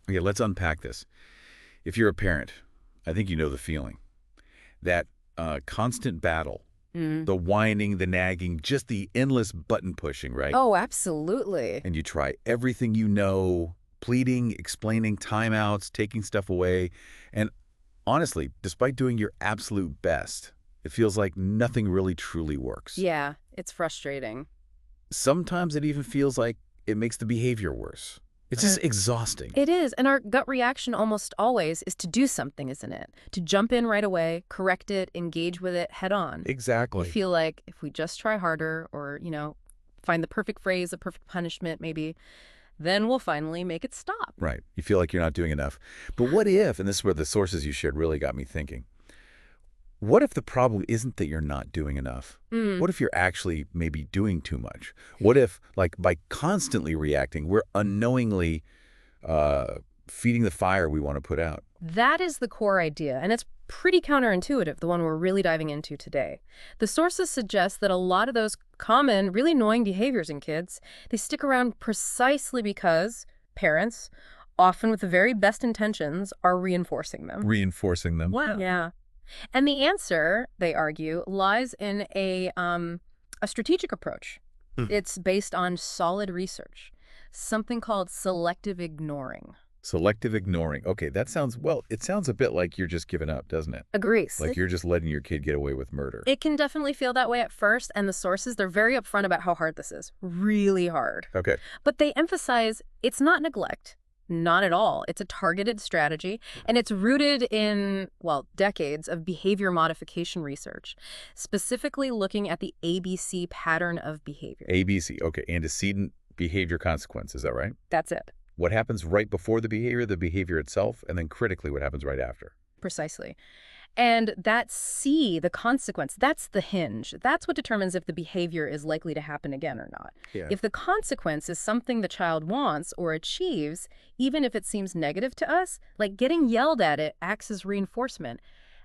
Okay, let's unpack this. If you're a parent, I think you know the feeling. That constant battle, Mm. the whining, the nagging, just the endless button pushing, right? Oh, absolutely. And you try everything you know, pleading, explaining timeouts, taking stuff away. And honestly, despite doing your absolute best, it feels like nothing really truly works. Yeah, it's frustrating. Sometimes it even feels like it makes the behavior worse. It's just exhausting. It is, and our gut reaction almost always is to do something, isn't it? To jump in right away, correct it, engage with it head on. We Exactly. feel like if we just try harder or, find the perfect phrase, the perfect punishment maybe, then we'll finally make it stop. Right. You feel like you're not doing enough. But what if, and this is where the sources you shared really got me thinking, what if the problem isn't that you're not doing enough? Mm. What if you're actually maybe doing too much? What if, like, by constantly reacting, we're unknowingly feeding the fire we want to put out? That is the core idea, and it's pretty counterintuitive, the one we're really diving into today. The sources suggest that a lot of those common, really annoying behaviors in kids, they stick around precisely because parents, often with the very best intentions, are reinforcing them. Reinforcing them. Wow. Yeah. And the answer, they argue, lies in a strategic approach. It's based on solid research, something called selective ignoring. Selective ignoring. Okay, that sounds, well, it sounds a bit like you're just giving up, doesn't it? Agrees. Like you're just letting your kid get away with murder. It can definitely feel that way at first, and the sources, they're very upfront about how hard this is. Really hard. Okay. But they emphasize it's not neglect. Not at all. It's a targeted strategy, and it's rooted in, well, decades of behavior modification research, specifically looking at the ABC pattern of behavior. ABC. Okay, antecedent behavior consequence. Is that right? That's it. What happens right before the behavior itself, and then critically what happens right after. Precisely. And that C, the consequence, that's the hinge. That's what determines if the behavior is likely to happen again or not. Yeah. If the consequence is something the child wants or achieves, even if it seems negative to us, like getting yelled at, it acts as reinforcement.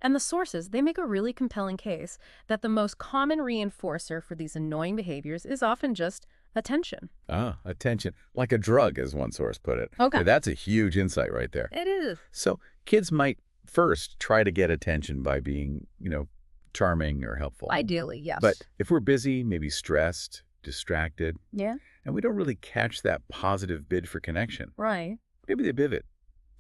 And the sources, they make a really compelling case that the most common reinforcer for these annoying behaviors is often just attention. Ah, attention. Like a drug, as one source put it. Okay. That's a huge insight right there. It is. So kids might first try to get attention by being, charming or helpful. Ideally, yes. But if we're busy, maybe stressed, distracted, Yeah, and we don't really catch that positive bid for connection, right. maybe they pivot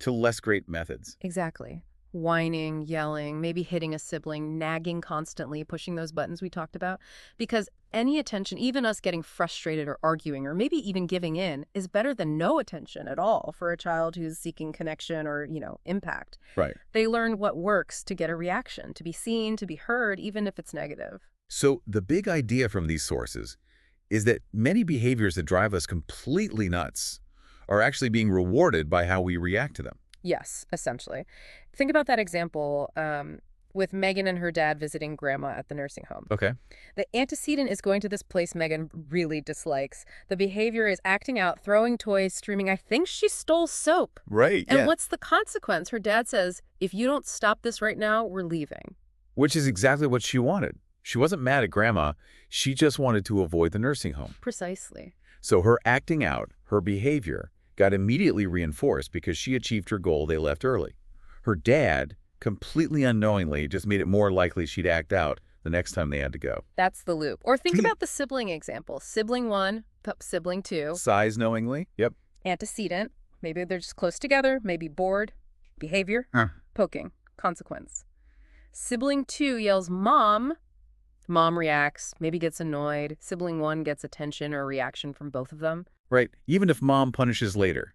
to less great methods. Exactly. Whining, yelling, maybe hitting a sibling, nagging constantly, pushing those buttons we talked about. Because any attention, even us getting frustrated or arguing or maybe even giving in, is better than no attention at all for a child who's seeking connection or, impact. Right. They learn what works to get a reaction, to be seen, to be heard, even if it's negative. So the big idea from these sources is that many behaviors that drive us completely nuts are actually being rewarded by how we react to them. Yes, essentially. Think about that example with Megan and her dad visiting grandma at the nursing home. Okay. The antecedent is going to this place Megan really dislikes. The behavior is acting out, throwing toys, screaming, I think she stole soap. Right. And what's the consequence? Her dad says, if you don't stop this right now, we're leaving. Which is exactly what she wanted. She wasn't mad at grandma. She just wanted to avoid the nursing home. Precisely. So her acting out, her behavior, got immediately reinforced because she achieved her goal. They left early. Her dad, completely unknowingly, just made it more likely she'd act out the next time they had to go. That's the loop. Or think about the sibling example. Sibling 1, sibling 2. Size knowingly. Yep. Antecedent. Maybe they're just close together. Maybe bored. Behavior. Poking. Consequence. Sibling 2 yells, Mom. Mom reacts, maybe gets annoyed. Sibling 1 gets attention or reaction from both of them. Right. Even if mom punishes later,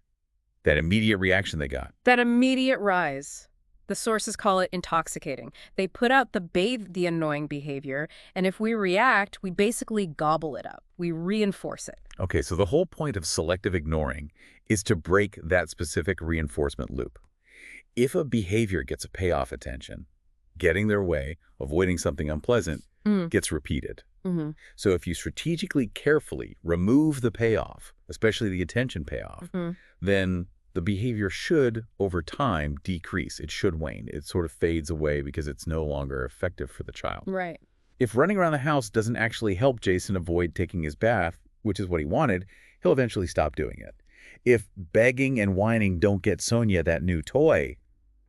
that immediate reaction they got. That immediate rise. The sources call it intoxicating. They put out the annoying behavior, and if we react, we basically gobble it up. We reinforce it. Okay, so the whole point of selective ignoring is to break that specific reinforcement loop. If a behavior gets a payoff attention, getting their way, avoiding something unpleasant, gets repeated. Mm-hmm. So if you strategically, carefully remove the payoff, especially the attention payoff, then the behavior should, over time, decrease. It should wane. It sort of fades away because it's no longer effective for the child. Right. If running around the house doesn't actually help Jason avoid taking his bath, which is what he wanted, he'll eventually stop doing it. if begging and whining don't get Sonia that new toy,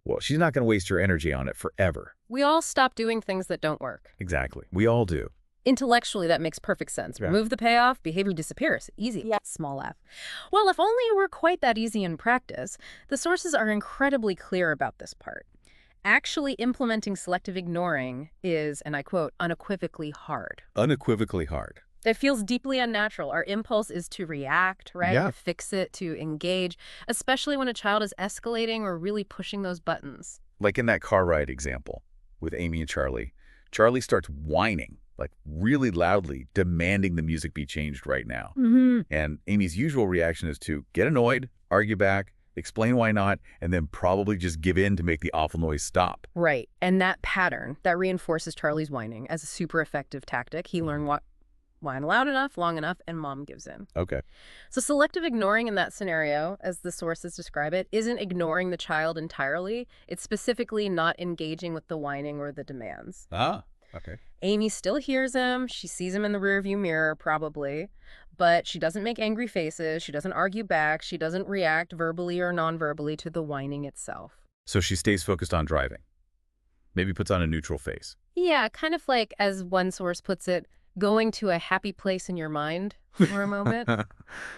well, she's not going to waste her energy on it forever. We all stop doing things that don't work. Exactly. We all do. Intellectually, that makes perfect sense. Yeah. Remove the payoff, behavior disappears. Easy. Yeah. Small laugh. Well, if only it were quite that easy in practice. The sources are incredibly clear about this part. Actually implementing selective ignoring is, and I quote, unequivocally hard. Unequivocally hard. It feels deeply unnatural. Our impulse is to react, right? Yeah. To fix it, to engage, especially when a child is escalating or really pushing those buttons. Like in that car ride example with Amy and Charlie. Charlie starts whining, like really loudly, demanding the music be changed right now. And Amy's usual reaction is to get annoyed, argue back, explain why not, and then probably just give in to make the awful noise stop. Right. And that pattern, that reinforces Charlie's whining as a super effective tactic. He learned what whine loud enough, long enough, and mom gives in. Okay. So selective ignoring in that scenario, as the sources describe it, isn't ignoring the child entirely. It's specifically not engaging with the whining or the demands. Ah, okay. Amy still hears him. She sees him in the rearview mirror, probably. But she doesn't make angry faces. She doesn't argue back. She doesn't react verbally or non-verbally to the whining itself. So she stays focused on driving. Maybe puts on a neutral face. Yeah, kind of like, as one source puts it, going to a happy place in your mind for a moment.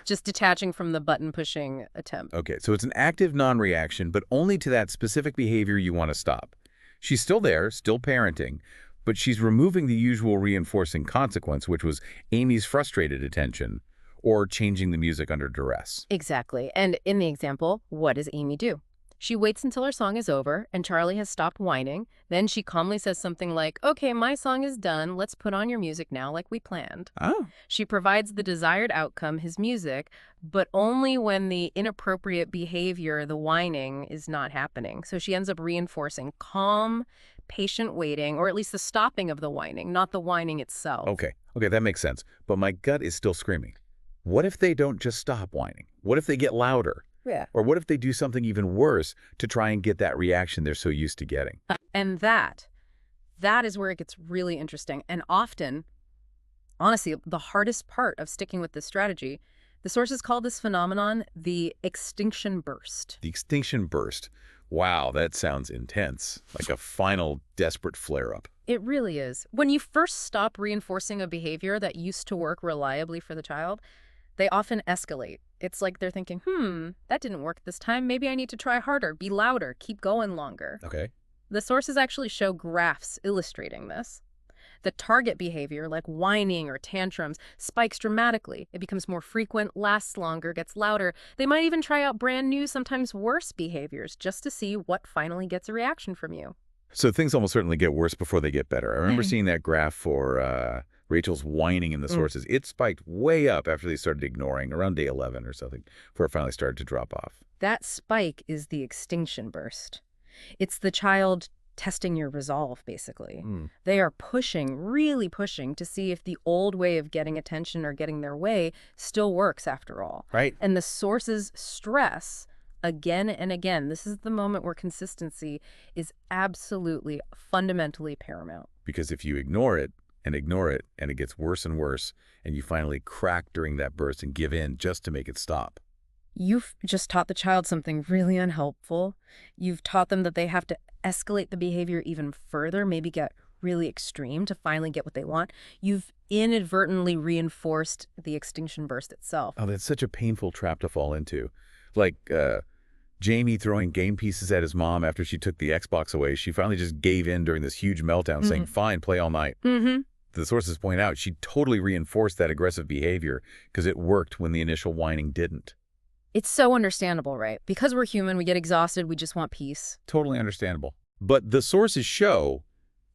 Just detaching from the button-pushing attempt. Okay, so it's an active non-reaction, but only to that specific behavior you want to stop. She's still there, still parenting, but she's removing the usual reinforcing consequence, which was Amy's frustrated attention or changing the music under duress. Exactly. And in the example, what does Amy do? She waits until her song is over and Charlie has stopped whining. Then she calmly says something like, okay, my song is done. Let's put on your music now like we planned. Oh. She provides the desired outcome, his music, but only when the inappropriate behavior, the whining, is not happening. So she ends up reinforcing calm, patient waiting, or at least the stopping of the whining, not the whining itself. Okay, that makes sense. But my gut is still screaming. What if they don't just stop whining? What if they get louder? Yeah. Or what if they do something even worse to try and get that reaction they're so used to getting? And that is where it gets really interesting. And often, honestly, the hardest part of sticking with this strategy, the sources call this phenomenon the extinction burst. The extinction burst. Wow, that sounds intense. Like a final, desperate flare-up. It really is. When you first stop reinforcing a behavior that used to work reliably for the child, they often escalate. It's like they're thinking, that didn't work this time. Maybe I need to try harder, be louder, keep going longer. Okay. The sources actually show graphs illustrating this. The target behavior, like whining or tantrums, spikes dramatically. It becomes more frequent, lasts longer, gets louder. They might even try out brand new, sometimes worse behaviors just to see what finally gets a reaction from you. So things almost certainly get worse before they get better. I remember seeing that graph for Rachel's whining in the sources. It spiked way up after they started ignoring, around day 11 or something, before it finally started to drop off. That spike is the extinction burst. It's the child testing your resolve, basically. They are pushing, really pushing, to see if the old way of getting attention or getting their way still works after all. Right. And the sources stress again and again. This is the moment where consistency is absolutely, fundamentally paramount. Because if you ignore it, and it gets worse and worse, and you finally crack during that burst and give in just to make it stop. You've just taught the child something really unhelpful. You've taught them that they have to escalate the behavior even further, maybe get really extreme to finally get what they want. You've inadvertently reinforced the extinction burst itself. Oh, that's such a painful trap to fall into. Like Jamie throwing game pieces at his mom after she took the Xbox away. She finally just gave in during this huge meltdown, saying, fine, play all night. The sources point out she totally reinforced that aggressive behavior because it worked when the initial whining didn't. It's so understandable, right? Because we're human, we get exhausted, we just want peace. Totally understandable. But the sources show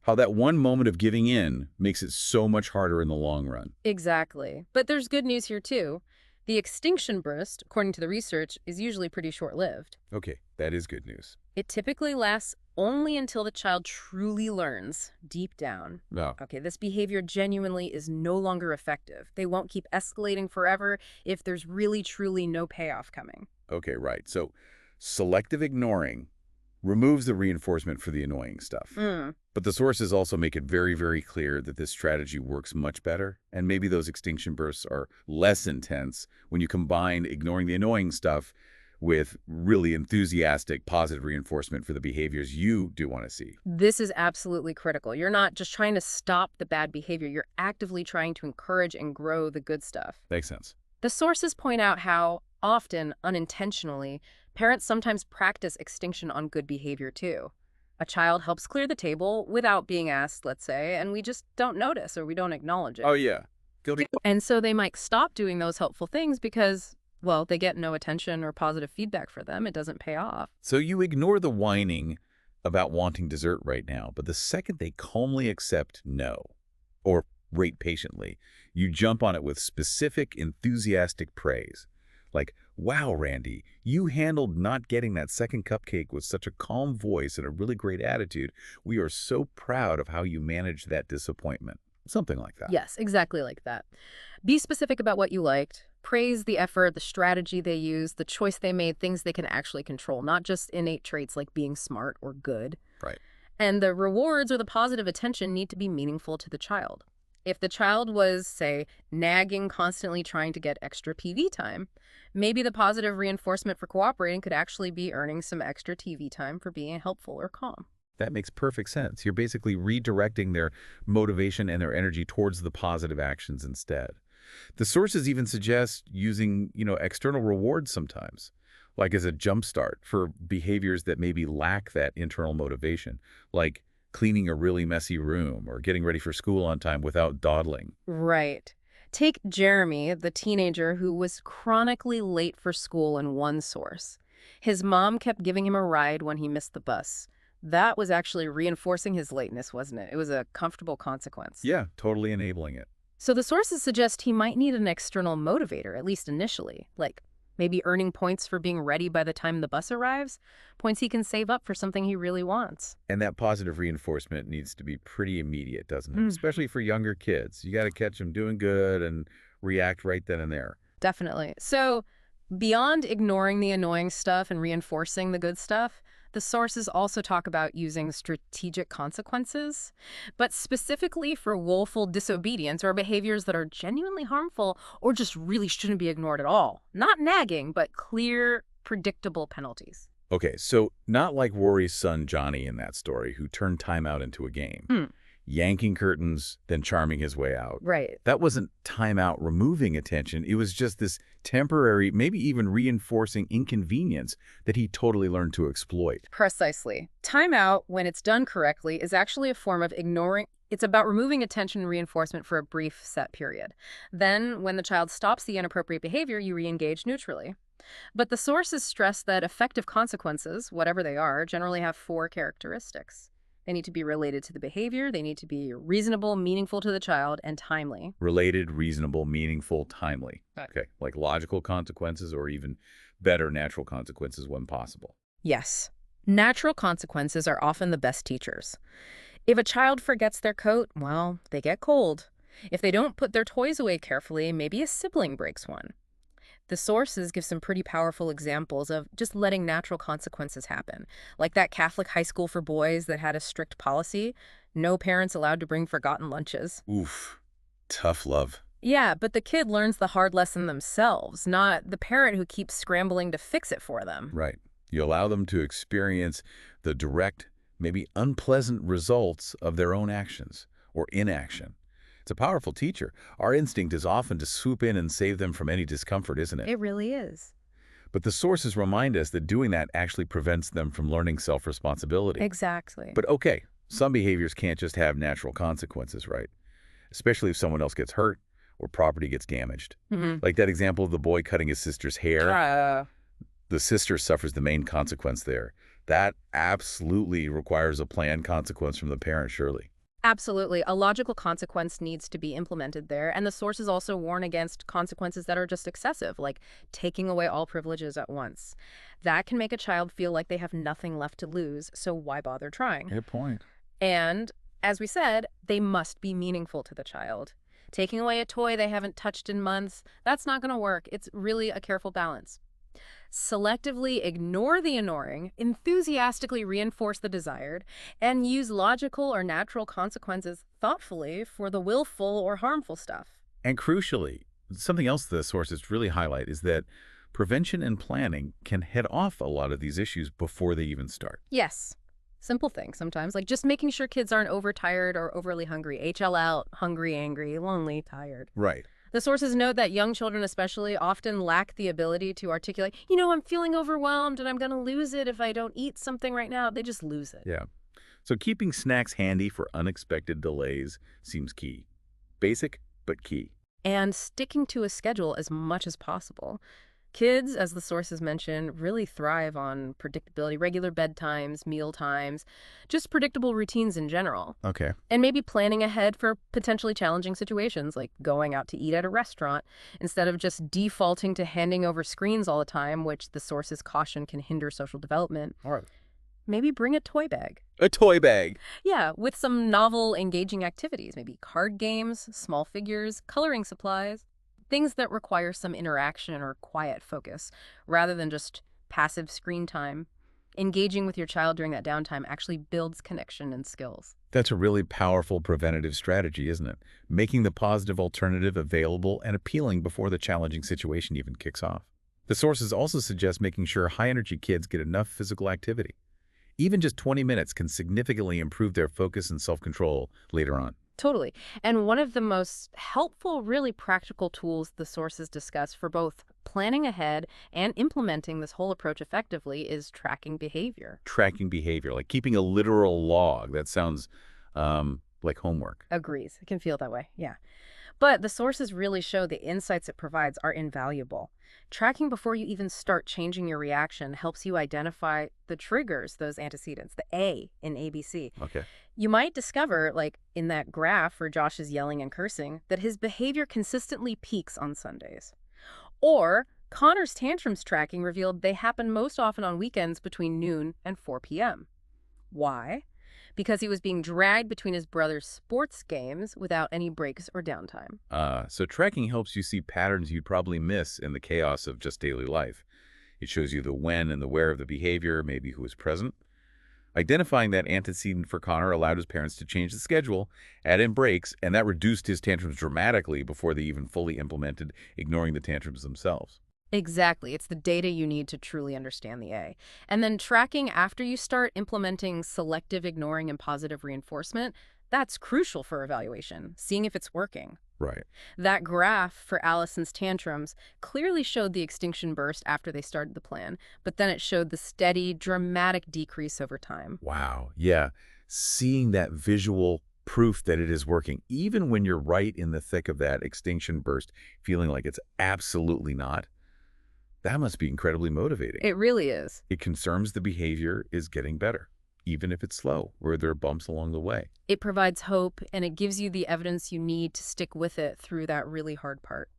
how that one moment of giving in makes it so much harder in the long run. Exactly. But there's good news here, too. The extinction burst, according to the research, is usually pretty short-lived. Okay, that is good news. It typically lasts only until the child truly learns, deep down. No. Okay, this behavior genuinely is no longer effective. They won't keep escalating forever if there's really, truly no payoff coming. Okay, right. So selective ignoring removes the reinforcement for the annoying stuff. Mm. But the sources also make it very, very clear that this strategy works much better, and maybe those extinction bursts are less intense when you combine ignoring the annoying stuff with really enthusiastic, positive reinforcement for the behaviors you do want to see. This is absolutely critical. You're not just trying to stop the bad behavior. You're actively trying to encourage and grow the good stuff. Makes sense. The sources point out how, often unintentionally, parents sometimes practice extinction on good behavior too. A child helps clear the table without being asked, let's say, and we just don't notice or we don't acknowledge it. Oh, yeah. Guilty. And so they might stop doing those helpful things because, well, they get no attention or positive feedback for them. It doesn't pay off. So you ignore the whining about wanting dessert right now, but the second they calmly accept no, or wait patiently, you jump on it with specific, enthusiastic praise. Like, wow, Randy, you handled not getting that second cupcake with such a calm voice and a really great attitude. We are so proud of how you managed that disappointment. Something like that. Yes, exactly like that. Be specific about what you liked. Praise the effort, the strategy they used, the choice they made, things they can actually control, not just innate traits like being smart or good. Right. And the rewards or the positive attention need to be meaningful to the child. If the child was, say, nagging, constantly trying to get extra PV time, maybe the positive reinforcement for cooperating could actually be earning some extra TV time for being helpful or calm. That makes perfect sense. You're basically redirecting their motivation and their energy towards the positive actions instead. The sources even suggest using, external rewards sometimes, like as a jumpstart for behaviors that maybe lack that internal motivation, like cleaning a really messy room or getting ready for school on time without dawdling. Right. Take Jeremy, the teenager who was chronically late for school in one source. His mom kept giving him a ride when he missed the bus. That was actually reinforcing his lateness, wasn't it? It was a comfortable consequence. Yeah, totally enabling it. So the sources suggest he might need an external motivator, at least initially, like maybe earning points for being ready by the time the bus arrives, points he can save up for something he really wants. And that positive reinforcement needs to be pretty immediate, doesn't it? Especially for younger kids. You got to catch them doing good and react right then and there. Definitely. So beyond ignoring the annoying stuff and reinforcing the good stuff, the sources also talk about using strategic consequences, but specifically for willful disobedience or behaviors that are genuinely harmful or just really shouldn't be ignored at all. Not nagging, but clear, predictable penalties. Okay, so not like Rory's son Johnny in that story, who turned time out into a game. Yanking curtains, then charming his way out. Right. That wasn't time out removing attention. It was just this temporary, maybe even reinforcing inconvenience that he totally learned to exploit. Precisely. Timeout, when it's done correctly, is actually a form of ignoring. It's about removing attention and reinforcement for a brief set period. Then, when the child stops the inappropriate behavior, you re-engage neutrally. But the sources stress that effective consequences, whatever they are, generally have 4 characteristics. They need to be related to the behavior, they need to be reasonable, meaningful to the child, and timely. Related, reasonable, meaningful, timely. Okay, like logical consequences or even better natural consequences when possible. Yes. Natural consequences are often the best teachers. If a child forgets their coat, well, they get cold. If they don't put their toys away carefully, maybe a sibling breaks one. The sources give some pretty powerful examples of just letting natural consequences happen, like that Catholic high school for boys that had a strict policy, no parents allowed to bring forgotten lunches. Oof, tough love. Yeah, but the kid learns the hard lesson themselves, not the parent who keeps scrambling to fix it for them. Right. You allow them to experience the direct, maybe unpleasant results of their own actions or inaction. It's a powerful teacher. Our instinct is often to swoop in and save them from any discomfort, isn't it? It really is. But the sources remind us that doing that actually prevents them from learning self-responsibility. Exactly. But okay, some behaviors can't just have natural consequences, right? Especially if someone else gets hurt or property gets damaged. Like that example of the boy cutting his sister's hair. The sister suffers the main consequence there. That absolutely requires a planned consequence from the parent, surely. Absolutely. A logical consequence needs to be implemented there, and the sources also warn against consequences that are just excessive, like taking away all privileges at once. That can make a child feel like they have nothing left to lose, so why bother trying? Good point. And, as we said, they must be meaningful to the child. Taking away a toy they haven't touched in months, that's not going to work. It's really a careful balance. Selectively ignore the annoying, enthusiastically reinforce the desired, and use logical or natural consequences thoughtfully for the willful or harmful stuff. And crucially, something else the sources really highlight is that prevention and planning can head off a lot of these issues before they even start. Yes. Simple things sometimes, like just making sure kids aren't overtired or overly hungry. HL out, hungry, angry, lonely, tired. Right. The sources note that young children especially often lack the ability to articulate, I'm feeling overwhelmed and I'm going to lose it if I don't eat something right now. They just lose it. Yeah. So keeping snacks handy for unexpected delays seems key. Basic, but key. And sticking to a schedule as much as possible. Kids, as the sources mention, really thrive on predictability, regular bedtimes, meal times, just predictable routines in general. Okay. And maybe planning ahead for potentially challenging situations like going out to eat at a restaurant instead of just defaulting to handing over screens all the time, which the sources caution can hinder social development. All right. Maybe bring a toy bag. A toy bag. Yeah, with some novel, engaging activities, maybe card games, small figures, coloring supplies. Things that require some interaction or quiet focus, rather than just passive screen time. Engaging with your child during that downtime actually builds connection and skills. That's a really powerful preventative strategy, isn't it? Making the positive alternative available and appealing before the challenging situation even kicks off. The sources also suggest making sure high-energy kids get enough physical activity. Even just 20 minutes can significantly improve their focus and self-control later on. Totally. And one of the most helpful, really practical tools the sources discuss for both planning ahead and implementing this whole approach effectively is tracking behavior. Tracking behavior, like keeping a literal log. That sounds like homework. Agrees. It can feel that way. Yeah. But the sources really show the insights it provides are invaluable. Tracking before you even start changing your reaction helps you identify the triggers, those antecedents, the A in ABC. Okay. You might discover, like in that graph where Josh is yelling and cursing, that his behavior consistently peaks on Sundays. Or Connor's tantrums tracking revealed they happen most often on weekends between noon and 4 p.m. Why? Because he was being dragged between his brother's sports games without any breaks or downtime. So tracking helps you see patterns you'd probably miss in the chaos of just daily life. It shows you the when and the where of the behavior, maybe who was present. Identifying that antecedent for Connor allowed his parents to change the schedule, add in breaks, and that reduced his tantrums dramatically before they even fully implemented ignoring the tantrums themselves. Exactly. It's the data you need to truly understand the A. And then tracking after you start implementing selective ignoring and positive reinforcement, that's crucial for evaluation, seeing if it's working. Right. That graph for Allison's tantrums clearly showed the extinction burst after they started the plan, but then it showed the steady, dramatic decrease over time. Wow. Yeah. Seeing that visual proof that it is working, even when you're right in the thick of that extinction burst, feeling like it's absolutely not, that must be incredibly motivating. It really is. It confirms the behavior is getting better, even if it's slow, or there are bumps along the way. It provides hope, and it gives you the evidence you need to stick with it through that really hard part.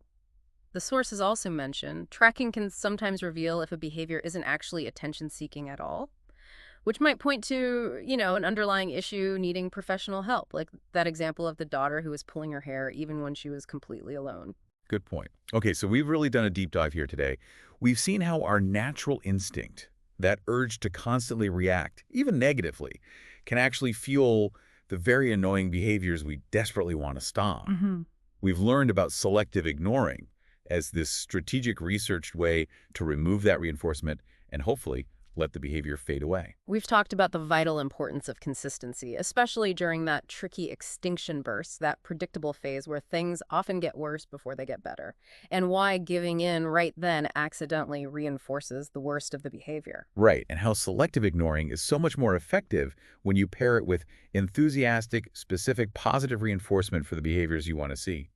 The sources also mention tracking can sometimes reveal if a behavior isn't actually attention-seeking at all, which might point to, an underlying issue needing professional help, like that example of the daughter who was pulling her hair even when she was completely alone. Good point. Okay, so we've really done a deep dive here today. We've seen how our natural instinct, that urge to constantly react, even negatively, can actually fuel the very annoying behaviors we desperately want to stop. We've learned about selective ignoring as this strategic researched way to remove that reinforcement and hopefully let the behavior fade away. We've talked about the vital importance of consistency, especially during that tricky extinction burst, that predictable phase where things often get worse before they get better, and why giving in right then accidentally reinforces the worst of the behavior. Right, and how selective ignoring is so much more effective when you pair it with enthusiastic, specific, positive reinforcement for the behaviors you want to see.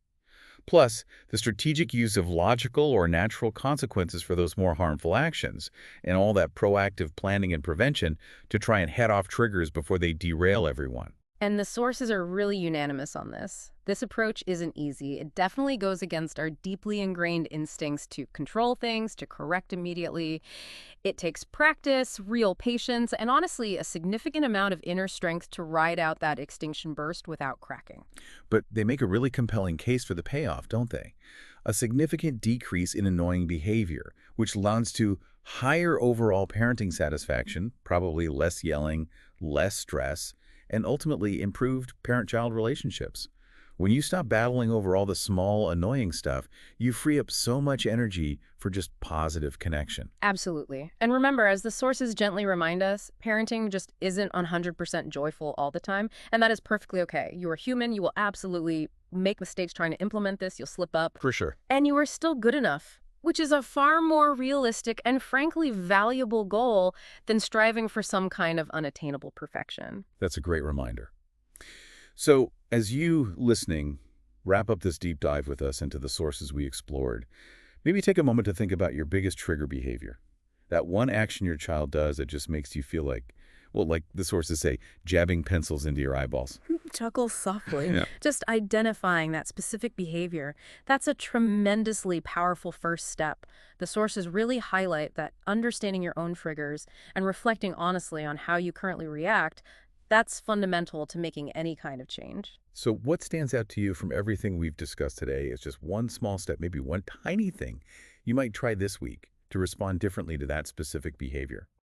Plus, the strategic use of logical or natural consequences for those more harmful actions, and all that proactive planning and prevention to try and head off triggers before they derail everyone. And the sources are really unanimous on this. This approach isn't easy. It definitely goes against our deeply ingrained instincts to control things, to correct immediately. It takes practice, real patience, and honestly, a significant amount of inner strength to ride out that extinction burst without cracking. But they make a really compelling case for the payoff, don't they? a significant decrease in annoying behavior, which leads to higher overall parenting satisfaction, probably less yelling, less stress, and ultimately improved parent-child relationships. When you stop battling over all the small, annoying stuff, you free up so much energy for just positive connection. Absolutely. And remember, as the sources gently remind us, parenting just isn't 100% joyful all the time, and that is perfectly okay. You are human. You will absolutely make mistakes trying to implement this. You'll slip up. For sure. And you are still good enough, which is a far more realistic and frankly valuable goal than striving for some kind of unattainable perfection. That's a great reminder. So, as you listening wrap up this deep dive with us into the sources we explored, maybe take a moment to think about your biggest trigger behavior. That one action your child does that just makes you feel like, well, like the sources say, jabbing pencils into your eyeballs. Chuckle softly. Yeah. Just identifying that specific behavior, that's a tremendously powerful first step. The sources really highlight that understanding your own triggers and reflecting honestly on how you currently react, that's fundamental to making any kind of change. So what stands out to you from everything we've discussed today is just one small step, maybe one tiny thing you might try this week to respond differently to that specific behavior?